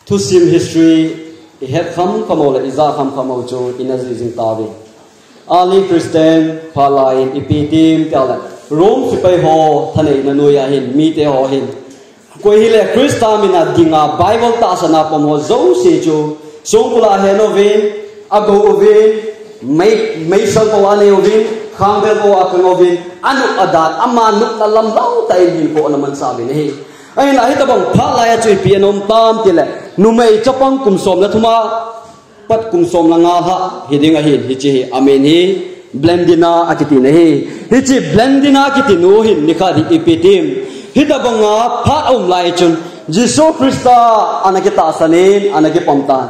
thu sim history het kham khamol iza kham khamol chu inazi jing tawi ali Christian phalai ipitim tala Rome sipai ho thanei na nuya hin mi te ho hin koi hile Krista mina dinga Bible ta sana pamo zo se chu songula henovin ago ovin mai sang ko ane ovin khambel ko akangovin anu adat ama nuk na lamlau tai hin ko naman sabi ni ai la hita bang phalai chu pianom tam tile numei chapang kum som na thuma pat kum som la nga ha hidinga hin hichi amen hi blendina akiti nei hichi blendina akiti no hin nikha di ipitim hita banga pha lai chun Jisu Krista anakita sanin anaki pamtan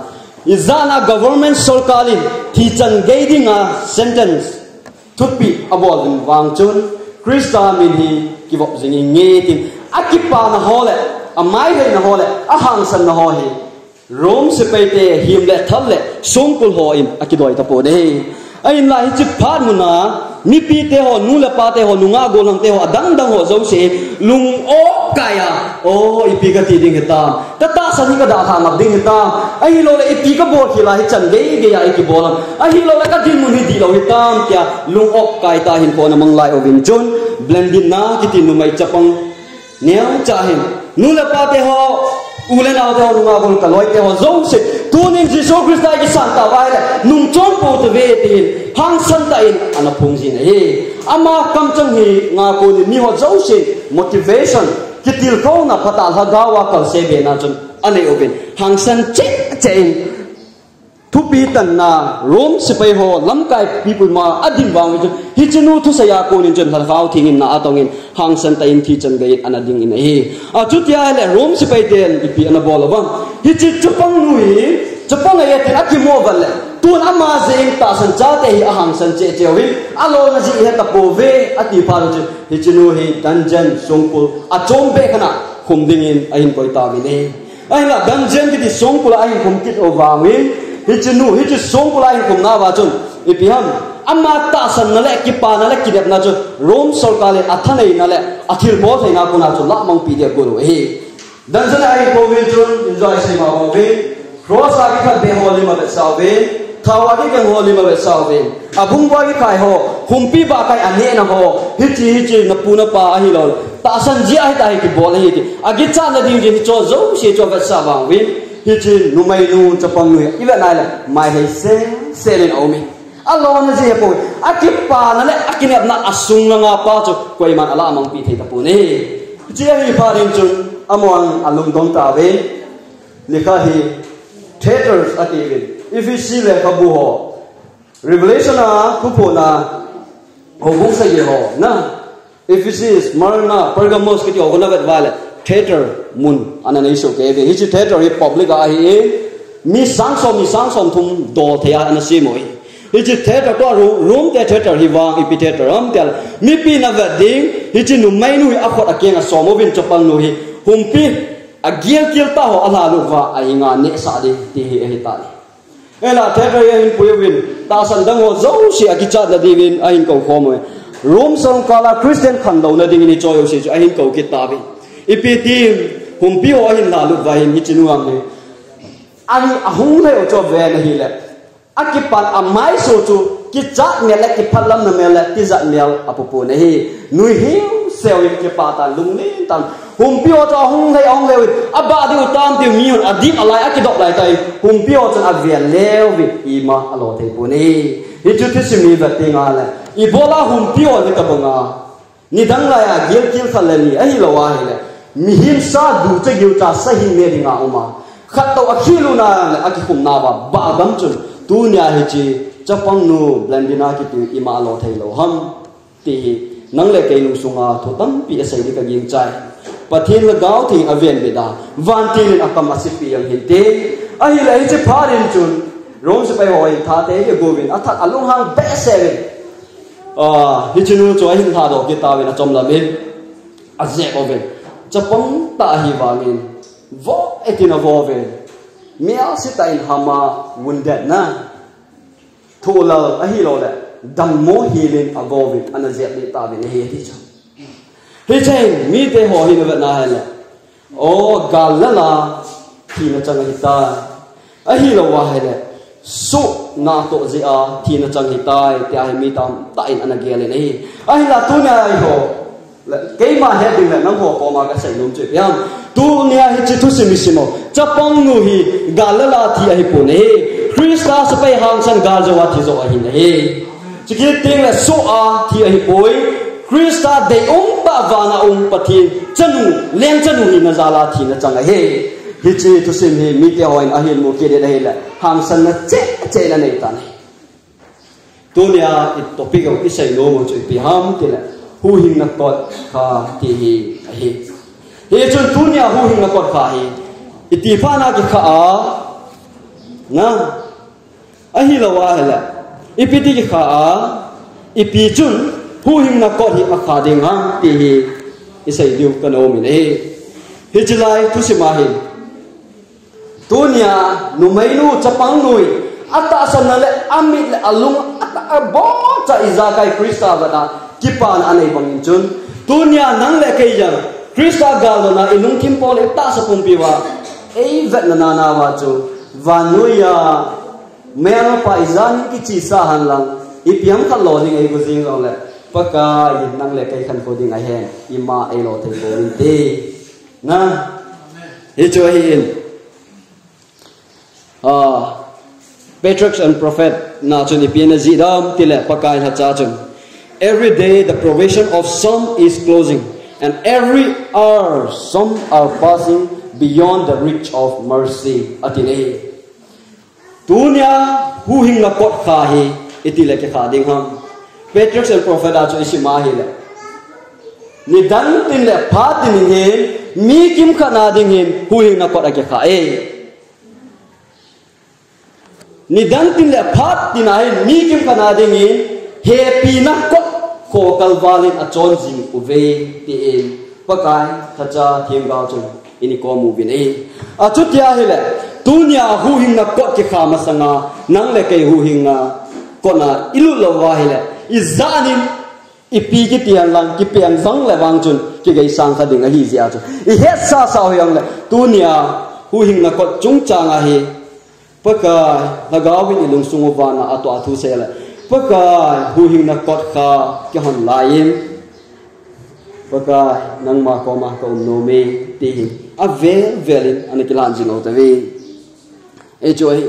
izana government solkalin thichan geidinga sentence thupi abolin wangchun Krista min hi kibop jingi ngetin akipa na hole amai le na hole ahang san na ho hi Rome sepaite himle thalle songkul ho in akidoi tapo de ai la hi chip phan muna mi pi te ho nu la pa te ho nunga golang te ho adang dang ho zo se lung o kaya o ipi ka ti ding heta ta sani ka da tha mak ding heta ai lo le ipi ka bo khila hi chan ge ge ya iki bolam ai lo le ka din mun hi di lo heta kya lung ok kai ta hin ko na mang lai o vin chun blendin na ki ti nu mai chapang neo cha hin nu la pa te ho ule na te ho nunga gol ka loi te ho zo se tunin Jisu Krista ki santa vai le nung chon po te ve tin hang santa in ana phung ji nei ama kam chang hi nga ko ni ho zo se motivation kitil ko na phatal ha gawa kal se be na chun ane open hang san che chen thu pi tan na Rome sipai ho lam kai people ma adin wang ju hi chinu thu saya ko nin chen hal gao thing in na atong in hang san ta in thi chan gai ana ding in hi a chu tia le Rome sipai den ipi ana bolawang hi chi chupang nui chupang ye ten akimo bal le tun ama zeng ta san cha te hi ahang san che chewi alo na ji he ta po ve ati paru chu hi chinu hi dungeon songpul a chombe kana khum ding in ain koi ta mi ne ai la dungeon ki ti songpul ain khum kit o wangin hi chinu hi chi songpul ain khum na wa chun ipi ham amma ta san na le ki pa na le ki dep na chu Rome sarkale athanei na le athil bo thai na kuna chu la mang pi de guru he dungeon ai ko win chun enjoy se ma ho ve cross agi khat be holy ma le saw ve thawagi ke holy ma le saw ve abung wa gi khai ho humpi ba kai ane na ho hichi na pu na pa hi lo ta san ji ai tai ki bol hi ki agi cha na ding ji cho zo se cho va sa wang win hichi nu mai nu chapang nu iba nai la mai he se len au mi alon na ji po akipa na le akinep na asung na nga pa cho koi man ala amang pi the ta pu ne ji hi pa rin chun among alum dong ta ve likha hi theaters ativin if you see le kabu ho revelation a kupo na hobung sa ye ho na if you see Smyrna Pergamos ki ho na vet vale theater mun ananai so ke ve hi theater hi public a hi mi sang som thum do thea ana si moi hi theater to room te theater hi wang ipi theater am tel mi pi na vet ding hi nu mai nu a khot a kenga somovin chapang nu hi humpi agiel kiel ta ho ala lu wa ai nga ne sa de ti hi ta ni ela theater in puwin ta san dang ho zo si akicha da divin ain ko khomo room song kala Christian khan do na ding ni choyo si ain ko ki ta bi ipi tim humpi ho hin la lu wa hin hi chinu ang ne ani ahung le o cho ve na hi le akipan amai so chu ki cha me le ki phalam na me le ti za mel apopo ne hi nui hi sel ki pa ta lung ni tan humpio cho hung le aba di utam ti miun adik alai akidok lai tai humpio chan avian lew vi ima alo te puni hi chu ti simi va tinga le ibola humpio ni ka banga ni dang la ya gil kil khalani ai lo wa hi le mi him sa du che gil ta sa hi me dinga uma khat to akhilu na aki kum na ba gam chun tu nya hi chi chapang nu blendina ki tu ima alo thei lo ham ti nang le ke nu sunga tho tam pi asai di ka ging chai pathin la gao thi aven beda van tin akam asipi yang hinte ai lai che pharin chun rom se pai hoi tha te ye govin athat alung hang be seven hi chinu choi hin tha do ki ta we na chom la min aze oven chapong ta hi wangin vo etina vo ve mia sita in hama wounded na thola ahi lo le dam mo healing avovit anazet ni ta be he ti cha he chen mi te ho hi na na hele o galala thi na chang hita a hi lo wa hele su na to ji a thi na chang hita tia hi mi tam ta in anagel nei a hi la tu na ai ho cái mà hết định là nó hồ có mà cái sợi lúm chuyện biết tu nia hi chỉ tu simisimo chapong nu hi galala thi hi pun he Krista sapai hang san gal jawa thi zo hi nei chỉ cái tiếng là số a thi hi poi Krista de ba vana pathi chanu leng chanu hi na zala thi na chang he hi chi tu sim hi mi te hoin a hin mo ke de he la hang san na che na nei ta nei tu nia it topic of isai no mo chui pi ham te la hu hing na kot kha ti hi he chun tunia hu hing na kot kha hi iti fa na ki kha a na a hi la wa hela ipiti ki kha a ipi chun hu hing na kot hi a kha ding ha ti hi isai diu kano mi ne hi jilai tu sima hi tunia nu mai nu chapang nui ata san na le amit le alung ata bo cha iza kai Krista bana kipan anei bangin chun tunia nang le kai jang Krista galona inung kimpol ta sa pumpiwa ei vet na na wa chu vanuya meang pa izan ki chi sa han lang ipiam khan lo ding ei guzing ong le paka yin nang le kai khan ko ding a hen ima ei lo thei ko rin te na he chu hin patriarchs and prophet na chun ipian zidam tile pakai ha cha chun. Every day the provision of some is closing, and every hour some are passing beyond the reach of mercy. Atine dunia hu hing na kot kha hi itile ke kha ding ham patriarchs and prophet a chu isima hi le ni dan tin le pha tin he mi kim khana ding hin hu hing na kot a ke kha e ni dan tin le pha tin ai mi kim khana ding hin happy na kot ko kalvalin a chon jing uve ti in pakai thacha thim gao chu ini ko mu bin e a chu tia hi le dunia hu hing na kot ki kha ma sanga nang le kai hu hing na kona ilu lo wa hi le izanin ipi ki tian lang ki piang zang le wang chun ki gai sang kha ding a hi zia chu I het sa sa hyang le dunia hu hing na kot chung chang a hi pakai lagawin ilung sungu wa na ato athu se le pakai hu hing na kot kha ki hon laim pakai nang ma ko no me ti a velin an ki lan jing o ta ve e joy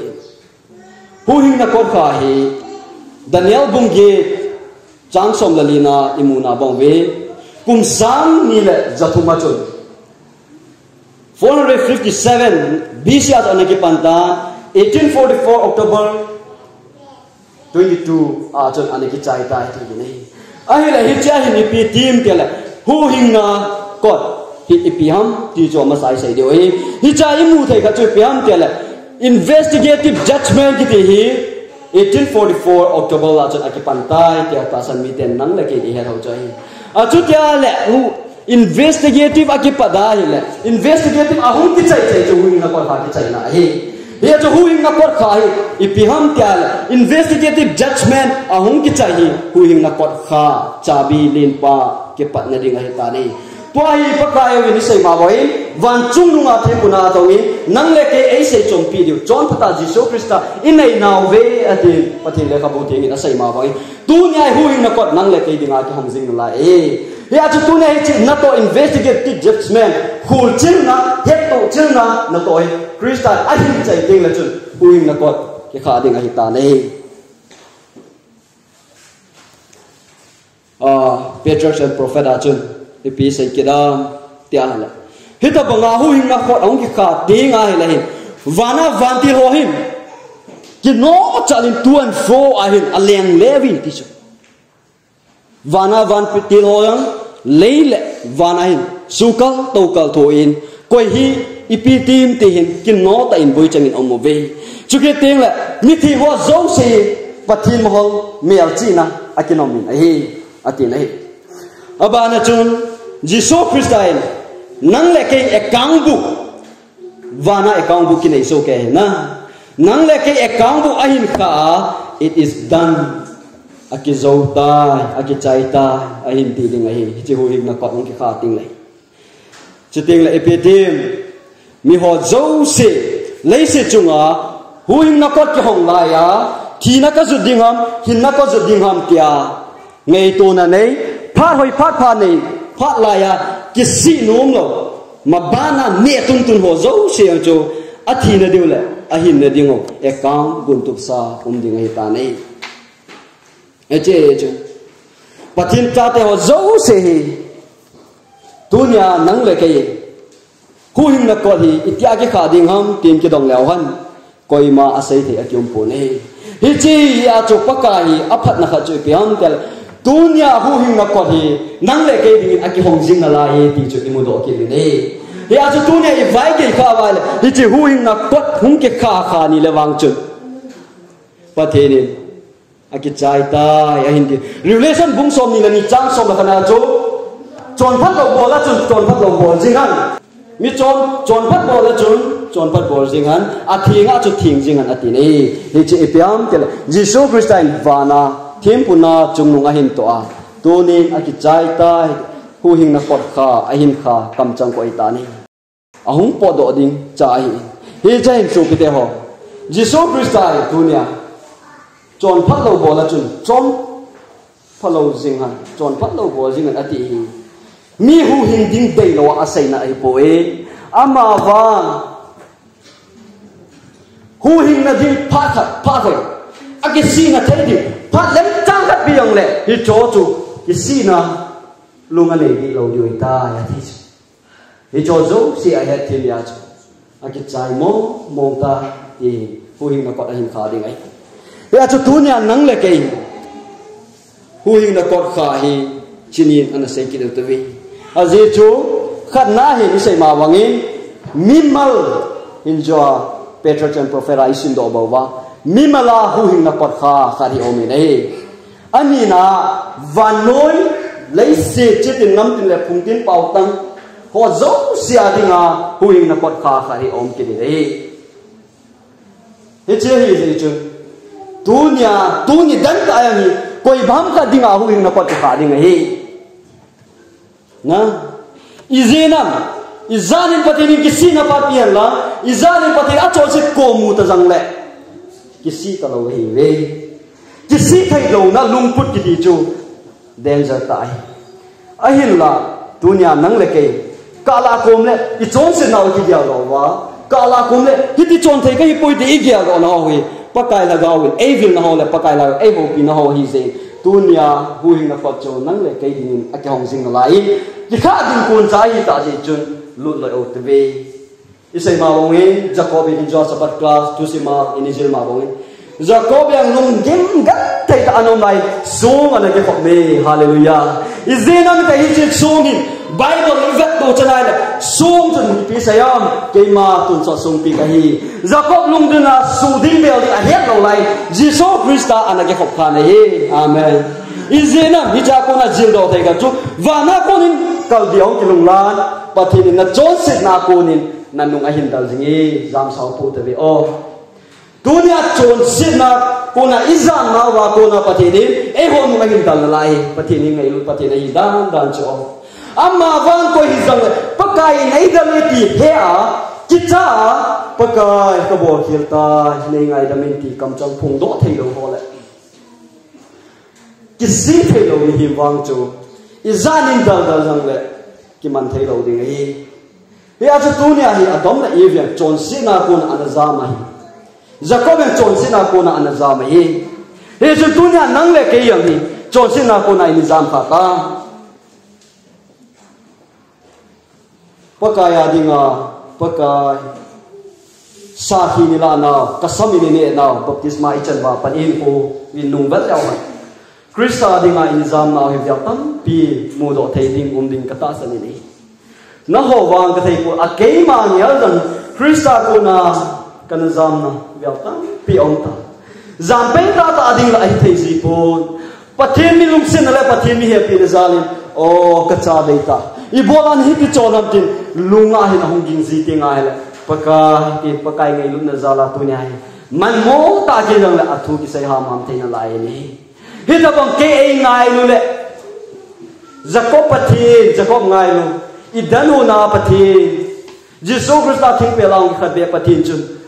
hu hing na kot kha hi Daniel bungge chang som lalina imuna bong ve kum sang ni le jathuma chun 457 BC at anaki panta 1844 October 22 chun anaki chai tai ti ni a hi la hi cha hi ni pi tim te la hu hing na kot hi ipiham ti jo ma sai sai de oi hi cha I mu thai ka chu piam te la investigative judgment ki ti hi 1844 October la chun aki pantai te ta san mi ten nang la ke di he ho chai a chu tia le investigative aki pada hi le investigative ahun ki chai chai chu hing na ko ha ki chai na hi he chu hing na ko kha hi ipiham tia le investigative judgment ahun ki chai hi hing na ko kha chabi lin pa ke pat na ding hi ta ni Puai pakai ini saya mawai van chung nunga the puna tawi nang le ke ai sei chom pi diu John pata Jesus Christa inai naw ve ati pati le ka buti ni sai mawai tu nyai hu in na kot nang le ke dinga ki hom jing la e ya chu tu nyai chi na to investigative judgment khul chin na het to chin na to Christa a hin chai ding la chun hu in na kot ke kha ding a hi ta nei patriarchs and prophet a chun ipi sai kidam tia la hita banga hu hing na khot ong ki kha ding a hi la hin vana vanti ho hin ki no chalin tu and fro a hin aleng levin ti chu vana van pitil ho yang leile vana hin sukal tokal tho in koi hi ipi tim ti hin ki no ta in boi changin om ve chu ke teng la mi thi ho zo se pathin mohol mel chi na akinomin a hi atin a hi abana chun Jesus Christain nang le ke account book vana account book ki nei so ke na nang le ke account book ahin kha it is done akizota akichaita ahin ti ding ahi chi hu him na ko ki kha ting lai chi ting la epitim mi ho zo se lấy se chunga huing na kot ki hong la ya thi na ka zu ding ham hin na ko zu ding ham kya ngei tu na nei phat hoi phat nei phat la ya ki si nom lo ma bana ne tun ho zo se ang cho a thi na diu le a hin na ding e kam gun tup sa ding ai ta nei e che pathin ta te ho zo se hi dunya nang le ke hu hing na ko hi itya ki kha ding ham tin ki dong lew han koi ma asai the akyum po ne hi chi ya chu paka hi aphat na kha chu piam tel dunya hu hing na ko hi nang le ke ding a ki hong jing na la hi ti chu imu do ki ne ya chu dunya i vai ke kha wa le hi chi hu hing na ko hung ke kha ni le wang chu pathe ni a ki chai ta ya hin ki relation bung som ni la ni chang som la kana chu chon phat lo bo la chon phat lo bo jing han mi chon phat bo la chon phat bo jing han a thinga chu thing jing han ati nei hi chi piam tel Jesus Christian vana thim puna chungnung a hin to a tunin a ki chai ta hu hing na pot kha a hin kha kam chang ko ita ni ahung po do ding chai hi chai chu ki te ho Jesus Christian dunia chon phat lo bo la chon phat lo jing han chon phat lo bo jing han ati mi hu hing ding dei lo asai na ai po e ama wa hu hing na ding phat agi si na thai di phat lem chang kat biang le hi cho chu hi si na lunga le di lo di ta ya thi hi cho zo si ai het thi ya chu agi chai mo ta ti hu hing na ko da hin kha ding ai ya chu dunya nang le ke hu hing na ko kha hi chinin ana sei ki de vi azi chu khat na hi ni sei ma wangin mimal injo Petra and Prophet Aisin do bawa mimala hu hing na pot kha khari omi nei ani na vanoi lei se chitin nam tin le phung tin pau tang ho zo sia dinga hu hing na pot kha khari om ki nei he che hi chu dunya dan ka ani koi bham ka dinga hu hing na pot kha dinga hi na izenam izanin patini kisi na papian la izanin patini achol se komu ta jang le kisi ta lo hi ve kisi thai lo na lungput ki ti chu danger tai a hin la dunya nang le ke kala kom le I chon se naw ki dia lo wa kala kom le hi ti chon thai ka hi poi ti gia lo na hui pakai la ga wi e vil na ho le pakai la e ho pi na ho hi se dunya hu hing na fa chu nang le ke din a ka hong sing la lai ki kha din kun chai ta ji chun lut lo o te ve isai ma wongin Jacob in Joseph class tu si ma in Israel ma wongin Jacob yang nung gem gat tai ta anom lai song ana ke phok me hallelujah izena mi ta hi chi song in Bible vet to chanai la song chun pi sayam ke ma tun so song pi ka hi Jacob lung dina su ding bel di a het lo lai Jesus Christ ana ke phok pha nei amen izena mi ja ko na jil do tai ka chu wa na ko nin kal diong ki lung lan pathin na Joseph na ko nin nanung a hin dal jingi jam sau pu te ve o dunia chon sit na ko na izan na wa ko na pathin e ho nu hin dal lai pathin ni ngai lu pathin ai dan cho amma van ko hi jang pakai nei dal ti he a kicha pakai ka bo khil ta nei ngai da men ti kam chang phung do thei lo ho le kisi thei lo ni hi wang cho izan in dal jang le ki man thei lo ding ai ya chu dunia hi adom na evian chon sina kun anazama hi Jacob en chon sina kun anazama hi he chu dunia nang le ke yang hi chon sina kun ai nizam kha ta pakaya dinga pakai sahi ni la na kasami ni ne na baptisma ichan ba panin ko win nung vat yaw Krista dinga nizam na hi yatam pi mu do thei ding ding kata sani ni na ho wang ka thei ko a ke ma ngal dan Krista ko na kan zam na yatam pi om ta zam pe ta ta ding la ai thei si pon pathin mi lum sin la pathin mi he pi zalim o ka cha dei ta I bolan hi ki chonam tin lunga hin hong ging zi ti ngai la pakai ngai lu na zala tu nyai man mo ta ki jang la athu ki sai ham ham theina lai ni hi ta bang ke ai ngai lu le Jacob ngai lu I danu na pathin Jesus Christa thing pe long khat be pathin chun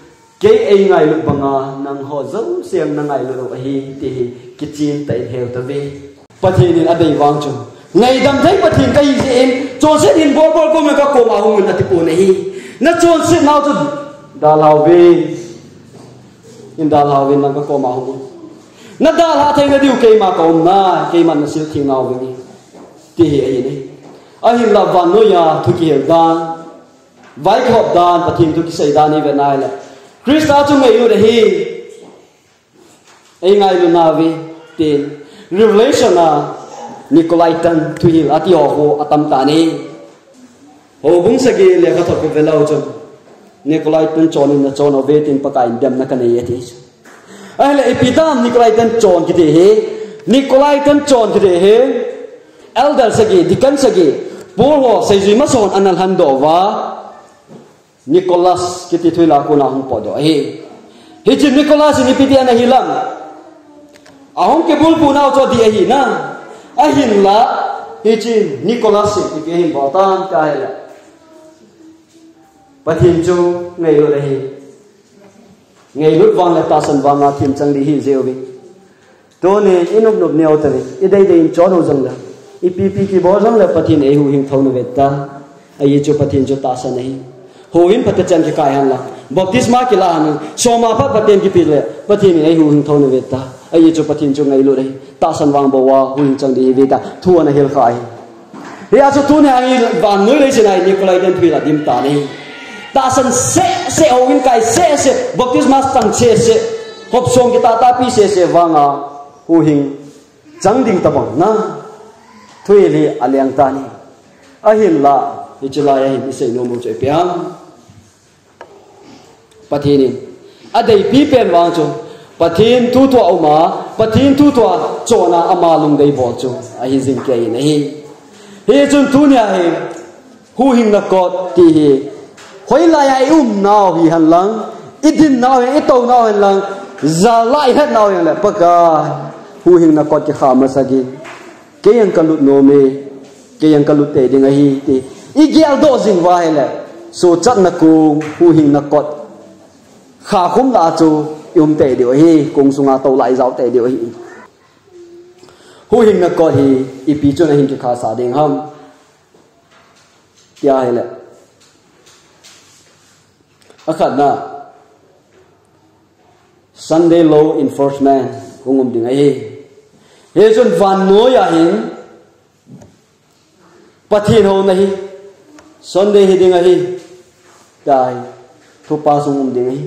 ke ei ngai lu banga nang ho zau siang nang ngai lu hi ti ki chin tai heu ta ve pathin in adei wang chun ngai dam thai pathin kai in chon se in bol bol ko me ka ko ma hu na ti pu ne hi na chon se nau chu da lao ve in da lao ve nang ka ko ma hu na da la thai ga diu ke ma ko na ke man na sil thing nau ve ni ti hi ai ni a hin la van no ya thu ki heu dan vai khop dan pathin tu ki sai dan ni ve nai la Krista chu ngai lu de hi ai ngai lu na vi tin revelation na Nicolaitan thu hi ati ho atam ta ni ho bung sa gi le kha thok ve lau chu Nicolaitan chon in na chon ove tin pakai dem na kan ye ti ai le epidam Nicolaitan chon ki de he Nicolaitan chon ki de he elder sa gi dikan sa gi pol ho sai ji ma son anal han do wa Nicholas kiti thui la ko na hung podo he chi Nicholas ni pidia na hilam ahong ke bul pu na cho di hi na a hin la hi chi Nicholas ki ke hin botan ka he la pathin chu ngai lo hi ngai lut wang la ta san wang a thim chang li hi zeu vi to ne inuk nup neo ta ni i dai dai cho no jang la i pi ki bo jang la pathin e hu hing thong no vet ta ai chu pathin chu ta san hi Hoin patachan ki kai han la baptisma ki la han soma pa paten ki pile pathin ai hu hing thon ve ta ai chu pathin chu ngai lu dei ta san wang bo wa hu hing chang di ve ta thu na hel khai ya chu tu ne ai van noi le sinai Nikolai den thui la dim ta ni ta san se hoin kai se baptisma tang se hop song ki ta pi se wanga hu hing chang ding ta bang na thui li aliang ta ni a hin la ni chula ya hin se no mo che piang pathin adai pi pen wang chu pathin tu to oma pathin tu to chona ama lung dei bo chu a hi jing ke nei he chun tu nya he hu hing na ko ti hi hoi la ya nao hi han lang idin nao he to nao han lang za lai het nao yang la paka hu hing na ko ki kha ma sa gi ke yang kalut no me ke yang kalut te ding a hi ti igel do jing wa he la so chat na ku hu hing na ko khá khum la chu te điều hi kung sunga to lai zau te điều hi hu hing na ko hi ipi chu na hin ki kha sa ding ham kya hai la akhat na Sunday law enforcement kungum ding ai he chun van no ya hin pathin ho na hi Sunday hi ding ai dai thu pa sungum ding ai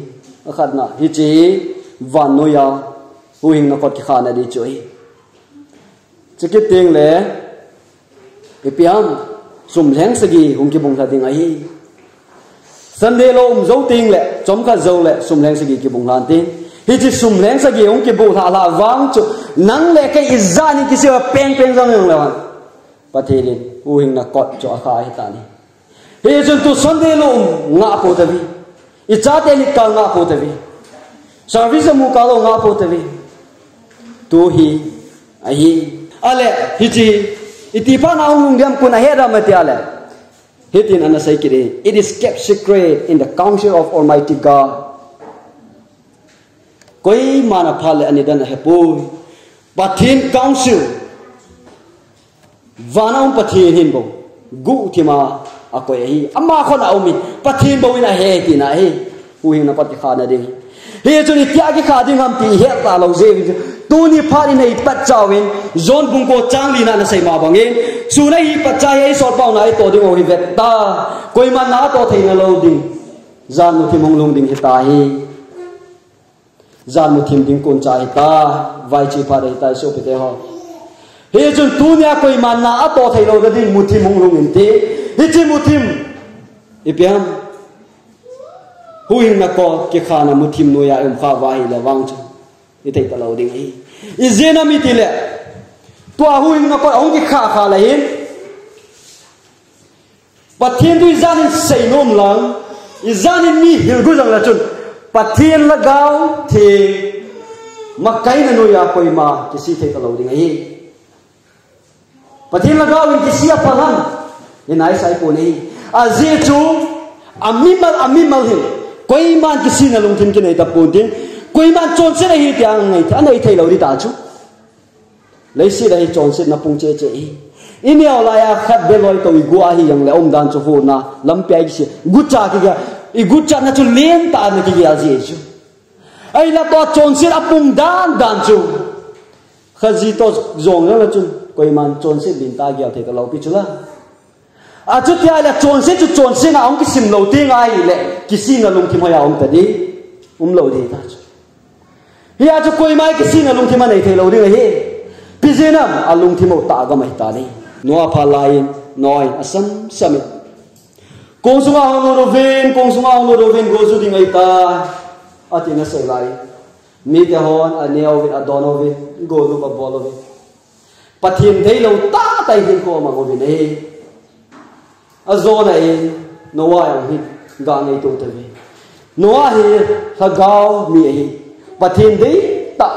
akhat na hi chi van no ya hu hing na ko ki khana di choi chikit ting le ipiam sum leng sagi hung ki bung tha ding ai Sunday lo zo ting le chom kha zo le sum leng sagi ki bung lan ting hi chi sum leng sagi hung ki bu tha la wang chu nang le kai izani ki se peng jang yong le wan pathelin hu hing na ko cho kha hi ta ni hi chun tu Sunday lo nga po ta vi I chate ni ka nga po ta vi service mu ka lo nga po ta vi tu hi ai ale hi chi itipa na ung diam kuna hera ma ti ale hitin ana sai kire it is kept secret in the council of Almighty God koi mana phale ani dan he pu pathin council vanam pathin hin bo gu thima akoi hi amma khona aumi pathin bo ina he ti na he hu hin na pati khana ding he chuni tia ki kha ding ham ti he ta lo je tu ni phari nei pat chawin zon bung ko changli na na sai ma bangin su nei hi pat chai ei sot pau nai to ding o hi vet ta koi man na to thei na lo ding zan mu thimong lung ding hi ta hi zan mu thim ding kon chai ta vai chi pha dei ta so pe te ho he chun tu nya koi man na to thei lo ding mu thimong lung in ti hi chi mu thim ipiam hu hin na ko ki khana mu thim no ya kha wa hi la wang chu i thei ta lo ding hi i zena mi ti le to hu hin na ko ong ki kha la hin pathin du zanin sei nom lang i zanin mi hil gu jang la chun pathin la gao the makai na no ya koi ma ki si thei ta lo ding hi pathin la gao in ki sia palan in ai sai ko nei a je chu amimal hin koi man kisina lung thin kinai ta puntin koi man chon se hi tiang ngai tha nei thei lo ri ta chu lấy xí đây chọn xí na pung chế chế ini ở ya khát bê lôi tàu igua hi yang lệ dan cho phù na lắm bè cái gút cha cái gút cha na chu liên ta na cái gì chứ ai là to chọn xí apung dan chu khát gì to zong là chu coi man chọn xí bin ta kia thì cái lâu pi chu la chút thì ai là chọn xí na ông cái sim lâu tiếng ai lệ cái xí na lung kim hoa ông ta đi lâu đi ta chu hi cho coi mai cái xí na lung kim mà này thì lâu đi hi Pizinam alung thimo ta ga mai ta ni noa phalain noi asam sami kongsunga hono rovin gozu ding ai ta atina sei lai mi te hon aneo vin adonovin gozu ba bolovin pathin thei lo ta tai hin ko ma govin e azona e noa yang hi ga ngai to te vi noa hi hagao mi hi pathin dei ta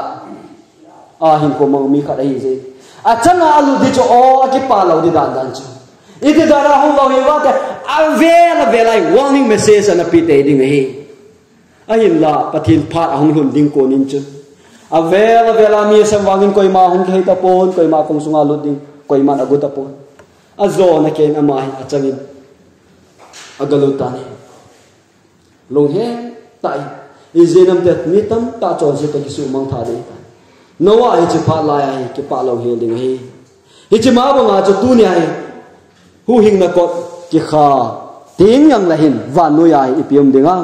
hin ko mang mi khat ai je achana alu di cho o ki pa lo di dan chu iti dara hu lo hi wa ta avela lai warning message ana pi te ding hi ahin la pathin phat ahung hun ding ko nin chu avela mi sam wangin koi ma hung khei ta pon koi ma kong sunga lu ding koi man agu ta pon azo na ken ama hi achangin agalu ta ni long he tai izenam te mitam ta chon se ta ki su mang tha de Noah hi chi pha lai ai ki pa lo he ding hi chi ma ba nga cho tu ni ai hu hing na ko ki kha ting yang la hin van nu ai ipium ding am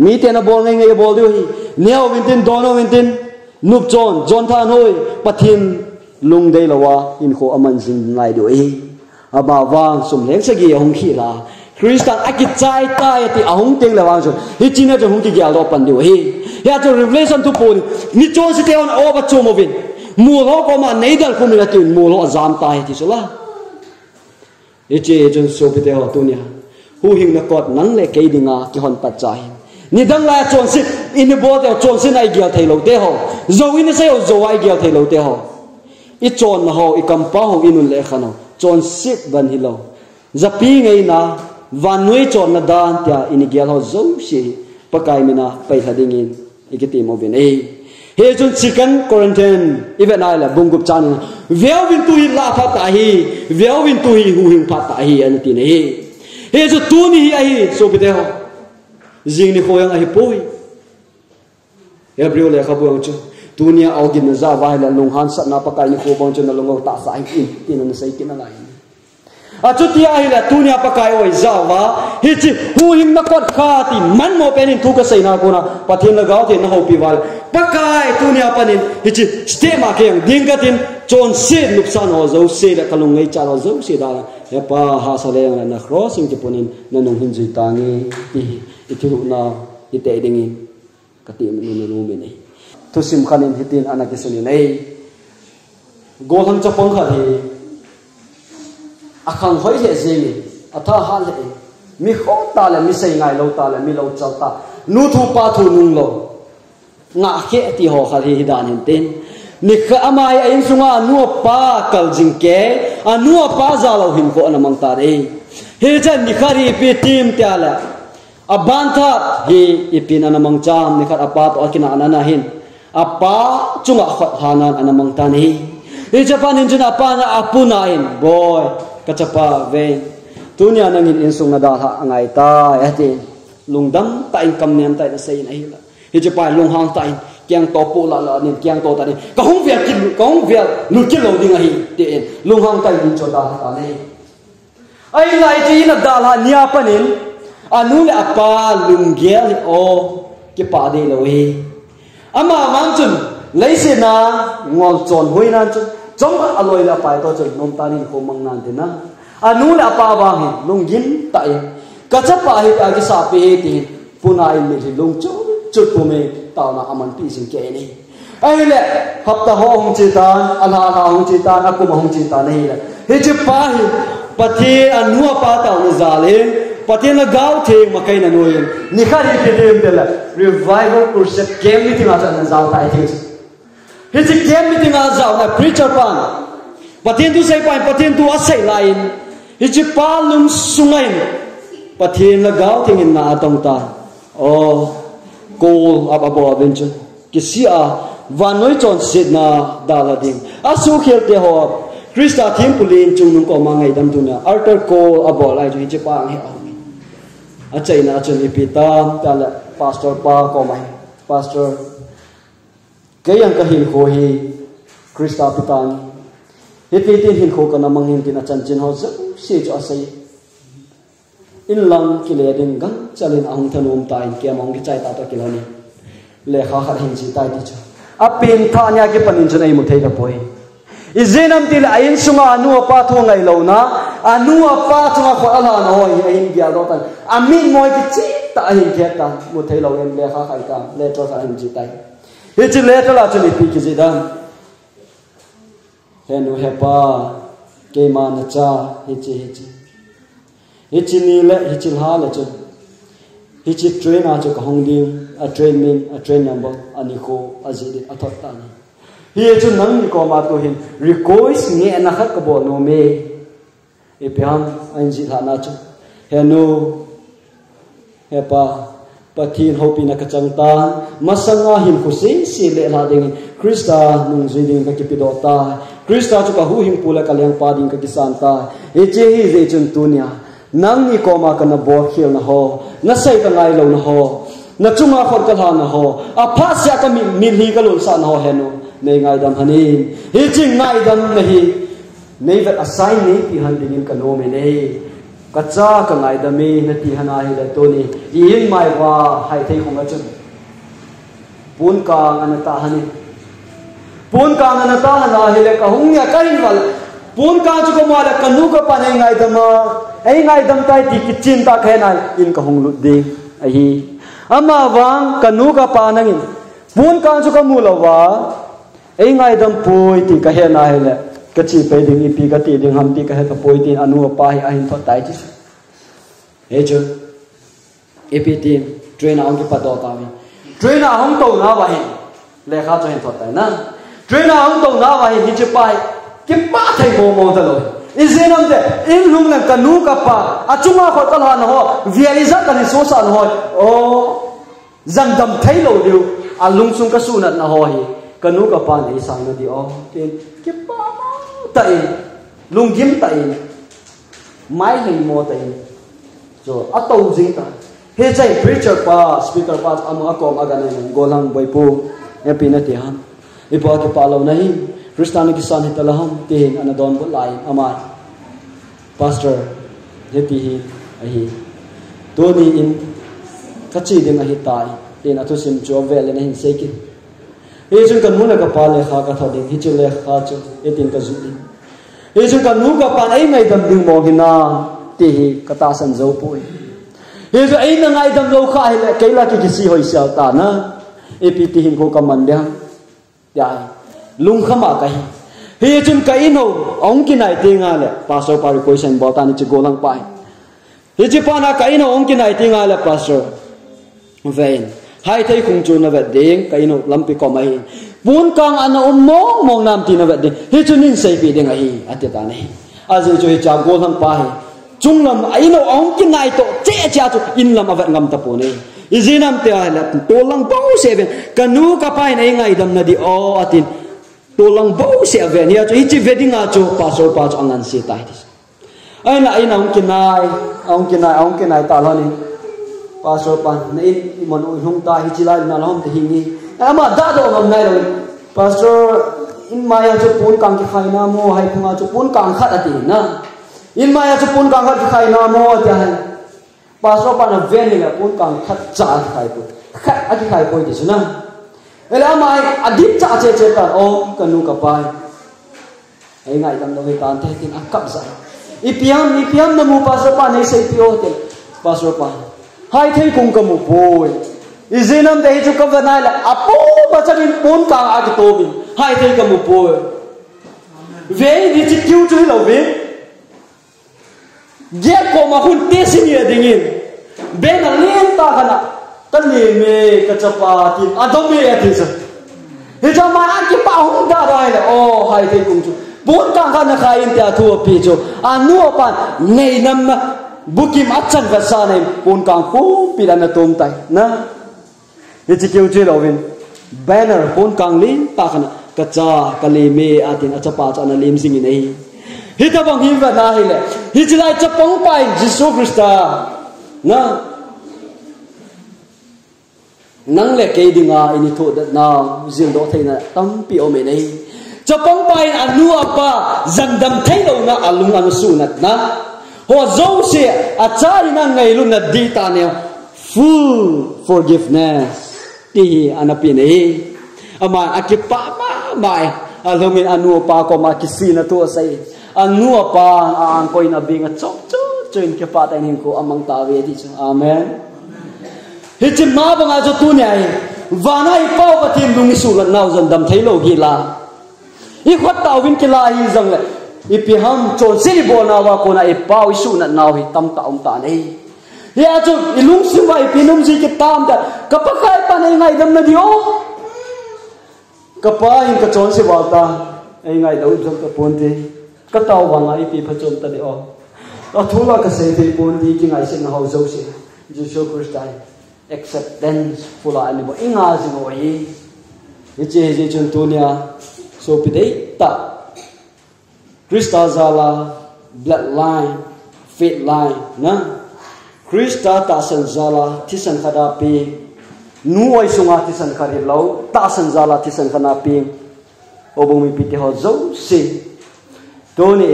mi te na bol ngai bol du hi neo wintin dono wintin nup john than hoi pathin lung dei lawa in kho aman jing ngai du hi aba wang sum leng se gi hong khi la Christian aki chai tai ti ahung teng lawang so hi china jo hung ki gyal do pan du hi ya cho revelation tu pon ni cho se te on over chomovin mu lo ko ma nei dal ko mi la tin mu lo zam tai ti so la e che jon so pe te ho tu nia hu hing na kot nang le ke dinga ki hon pat chai ni dang la chon sit in the board of chon sin ai gyal thei lo te ho zo in se ho zo ai gyal thei lo te ho I chon na ho I kam pa ho inun le khano chon sit ban hi lo zapi ngai na van nui chon na dan tia in gyal ho zo shi pakai mina pai hadingin ikiti mo bin he chun chicken quarantine even ai la bungup chan veo win tu hi la pha ta hi veo win tu hi hu hing pha ta hi an ti ne he chu tu ni hi ai so pite ho jing ni khoyang ai poi hebrew le khabu chu dunia augin za vai la long han sat na pakai ni ko bang chu na long ta sa in tin na sai kin na lai chu ti ai la dunia pakai oi za wa hi chi hu hing na kot kha ti man mo penin thu ka sai na ko na pathin la gao ti na ho pi wal pakai dunia panin hi chi ste ma ke ding ka tin chon se nup san ho zo se la kalung ngai cha lo zo se da ya pa ha sa le na crossing ti ponin na nong hin ji ta ngi I thu na I te ding ka ti mi nu mi nei thu sim khanin hitin anaki suni nei gol ham cha pong kha hi akhang hoi he zemi atha hal he mi kho ta la mi sei ngai lo ta la mi lo chal ta nu thu pa thu nung lo nga khe ti ho kha hi dan hin ten ni kha amai ain sunga nu pa kal jing ke anu pa za lo hin ko na mang ta re he jan ni khari pe tim ta la abantha hi ipin ana mang cham ni khat apa to akina anana hin apa chunga khat hanan ana mang ta ni he japan in juna pa na apuna in boy kachapa ve tunya nangin insung na da ha angai ta ati lungdam ta in kam nem ta na sei na hi la hi japan lung hang ta in kyang to pu la la ni kyang to ta ni ka hong via nu ki lo ding hi te lung hang ta in cho da ta nei ai lai ti na da la nia panin anu le apa lung gel o ki pa de lo hi ama mang chun lấy xe na ngol chon hoi nan chun chong aloi la pai to chun nom ta ni ko mang nan te na anu la pa ba hi lung gin ta e ka cha pa hi ta ki sa pe ti punai mi hi lung chu chut pu me ta na aman pi sin ke ni ai le hapta ho hong chi tan ala hong chi tan akum hong chi tan nei la he chi pa hi pathe anu pa ta ni za le pathe na gao the ma kai na noi ni khari pe dem de la revival crusade game meeting a chan za ta thi His game meeting as a preacher pan. Patin tu say pan, patin tu asay lain. His palum sungain. pathin la gao thing in na atong ta o kol ab abo benchu kisia vanoi chon sit na dalading asu khelte ho Krista thim pulin chung nung ko mangai dam tu na altar kol abo lai ju che pang he a chai na chun ipita ta la pastor pa ko mai pastor kayang kahin ko hi Krista pitan hipitin hin ko kana manghin tin a chan chin ho se cho sai in lang kile ding gang chalin ang thanum ta in ke mong ki chai ta to kiloni le kha kha hin chi tai ti cha apin tha nya ke panin chun ai mu thei la poi izenam til ain sunga anu pa thu ngai lo na anu pa chunga kho ala na hoi ain gya do tan amin moi ki chi ta ain ke ta mu thei lo em le kha khai ta le to sa hin chi tai hi chi le ta la chuli pi ki ji dan henu hepa ke ma na cha hi chi ni le hi chi ha le chu hi chi train a chu ka hong ding a train min a train number ani ko azidi athot ta ni hi chu nang ni ko ma to hin request nge na khat ka bo no me e pyam an ji la na chu henu hepa pathin hopi na ka chang ta masanga hin ku se le la ding Krista nung ji ding ka ki pi do ta Krista chu ka hu hing pula ka leng pa ding ka ki san ta e che hi ze chun tu nia nang ni ko ma ka na bo khil na ho na sai ka ngai lo na ho na chunga khor ka la na ho a pha sia ka mi hi ka lon sa na ho henu nei ngai dam hani hi ching ngai dam na hi nei vet assign ni pi han ding ka no me nei ka cha ka ngai dam me na ti hana hi la to ni in mai wa hai thei khong a chun pun ka an ta hani pun ka an ta hana hi le ka hung ya kai wal pun ka chu ko ma la ka nu ka pa nei ngai dam ai ngai dam tai ti ki chin ta khe nai in ka hung lu de a hi ama wang ka nu ka pa nangin pun ka chu ka mu lo wa ai ngai dam poi ti ka he na he le ka chi pe ding I pi ka ti ding ham ti ka he ka poi ti anu pa hi a hin tho tai chi he chu e pi ti train ang ki pa do ta mi train a hong to na wa hi le kha cho hin tho tai na train a hong to na wa hi chi pa ki pa thai mo mo ta lo izenam de in lung na ka nu ka pa a chunga kho ka la na ho vializa ka ni so sa na ho o zam dam thai lo diu a lung sung ka su na ho hi kanu ka pa nei sang na di o tin ke pa ta in lung gim ta in mai hei mo ta in so a to jing ta he chai preacher pa speaker pa am a kom aga na golang boy pu e pi na ti ham I po ke pa lo na hi Kristani ki san hita laham tin ana don bo lai ama pastor he pi hi a hi to ni in ka chi ding a hi tai tin a thu sim cho vel na hin sei ki e chung kan mu na ka pa le kha ka tha ding hi chu le kha chu e tin ka zu ding e chung kan nu ka pa ai ngai dam ding mo hina ti hi ka ta san zo poi e chu ai na ngai dam lo kha ai le ke la ki si hoi sia ta na e pi ti hin ko ka man dia ya lung khama ka hi he chung ka ino ong ki nai ti nga le pastor pa question bo ta ni chu go lang pai he chi pa na ka ino ong ki nai ti nga le pastor vein hai thei khung chu na vet ding ka ino lampi ko mai bun kang ana mong nam ti na vet ding he chu nin sei pi ding a hi ate ta nei a je chu cha go lang pa hi chung lam ai no ong ki nai to che cha chu in lam avet ngam ta pu nei izinam te ala to lang bo se ben kanu ka pai nei ngai dam na di o atin to lang bo se ven ya chu chi wedding a chu pastor pa chu angan se tai dis ai na ong ki nai ta lo ni pastor pa nei mon hung ta hi chila na lom te hingi ama da do ngam nai lo pastor in maya chu pun kang ki khai na mo hai phunga chu pun kang khat ati na in maya chu pun kang khat ki khai na mo ta hai pastor pa na ven ni la pun kang khat cha khai pu khat ati khai poi dis na ela mai adip cha che ta o kanu ka pai ai ngai dam do he tan te tin akap za ipiam na mu pastor pa nei sei pi o te pastor pa hai thei kung ka mu poi izinam de chu ka vanai la apo bachamin pon ka a ki to bi hai thei ka mu poi ve ni chi kyu chu lo ve ge ko ma hun te sin ye dingin be na len ta kana ta le me ka chapa ti adom me ya ti sa he cha ma a ki pa hung da dai la o hai thei kung chu pon ka na khai in ta thu pi chu anu pa nei nam bukim achan va sa nei pon kang pu pidan na tom tai na ye chi keu che lovin banner pon kang lin ta kana kacha kaleme atin achapa cha na lim sing nei hi ta bang him va na hi le hi chilai chapong pai Jesus Christa na nang le ke dinga ini tho da na zil do thaina tam pi o me nei chapong pai anu apa zandam thailo na alung anu su nat na ho zo se achari na ngai lu na di ta ne full forgiveness ti anapi nei ama akipa ma mai alumin anu pa ko ma kisina to sai anu pa ang ko ina binga chok chok choin ke pa ta nin ko amang ta ve di amen hichim ma banga jo tu ne ai wana I pau ka tim lungi su la nau zan dam thailo gi la I khot ta win ki la hi zang le I pi ham chon se bo na wa ko na I pau I su na nau hi tam ta om ta nei ya chu I lung si wa I pi num ji ki tam ta ka pa khai pa nei ngai dam na dio ka pa in ka chon se wa ta ai ngai do jom ka pon ti ka tau wa ngai pi pha chom ta de o a thula ka se ti pon ti ki ngai se na ho zo se Jesus Christ acceptance fula ani bo inga jing o hi je je chun tunia so pidei ta Krista zala bloodline faith line na Krista ta san zala tisan khada pi nu oi sunga tisan khari lo ta san zala tisan khana pi obumi piti ho zo si toni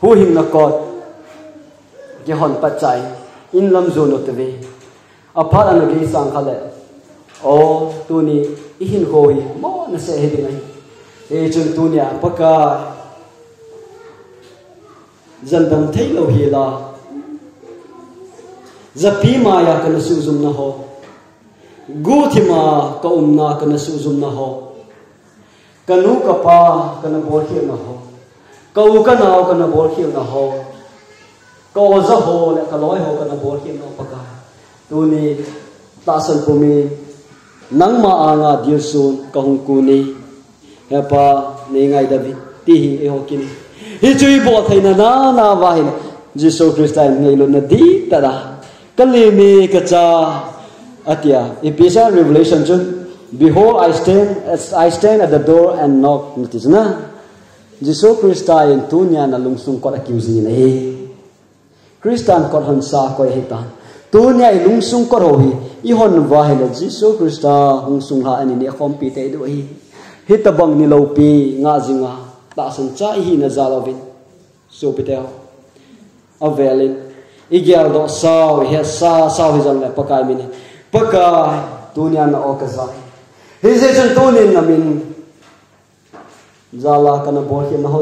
hu him na ko ge hon pachai in lam zo no teve apart an ge sang khale o tuni ihin hoi mo na se he dinai e chun tunia paka zandam thailo hi la zapi maya kana su zum na ho guthima ka umna kana su zum na ho kanu ka pa kana bol hi na ho kau kana kana bol hi na ho ko za ho le ka loi ho kana bol hi na paka tuni tasan pumi nang ma anga dir sun ka hung kuni hepa ne ngai david ti hi e hokini hi chui bo thaina na wa hin Jesus Christ ngai lo na di ta da kalimi ka cha atia episode revelation chun behold I stand at the door and knock notice na Jesus Christ in tunya na lungsung ko accuse ni Christian ko han sa ko hitan tunya I lungsung ko rohi I hon wa hele Jesus Christ lungsung ha ani ni khompi te do hi hitabang ni lopi nga jinga ta san cha hi na zalovin so pitel avelin igyal do saw he sa hi jan le pakai mini pakai tunya na okaza he je jan tunin na min zala kana bol hi na ho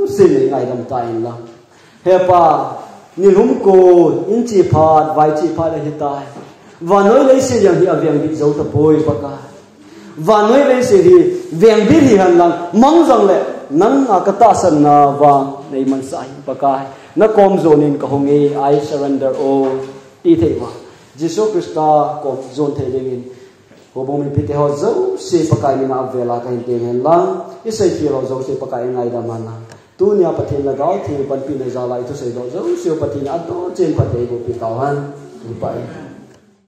se ni ngai dam ta in la he pa ni lum ko in chi phat vai chi phat hi tai wa noi le se yang hi avyang bi zo ta poi pakai wa noi le se hi veng bi hi han lang mang jang le nang akata san na wa nei man sai pakai na kom zonin ka hongi I surrender all ti the wa Jesus Christa kom zon the lewin ho bom mi pite ho zo se pakai ni na vela ka hin te hen lang isai fi lo zo se pakai ngai da mana tu nia pathin la gao thi pan pi nei za lai tu se do zo se pathin a to chen pate go pi taw han pai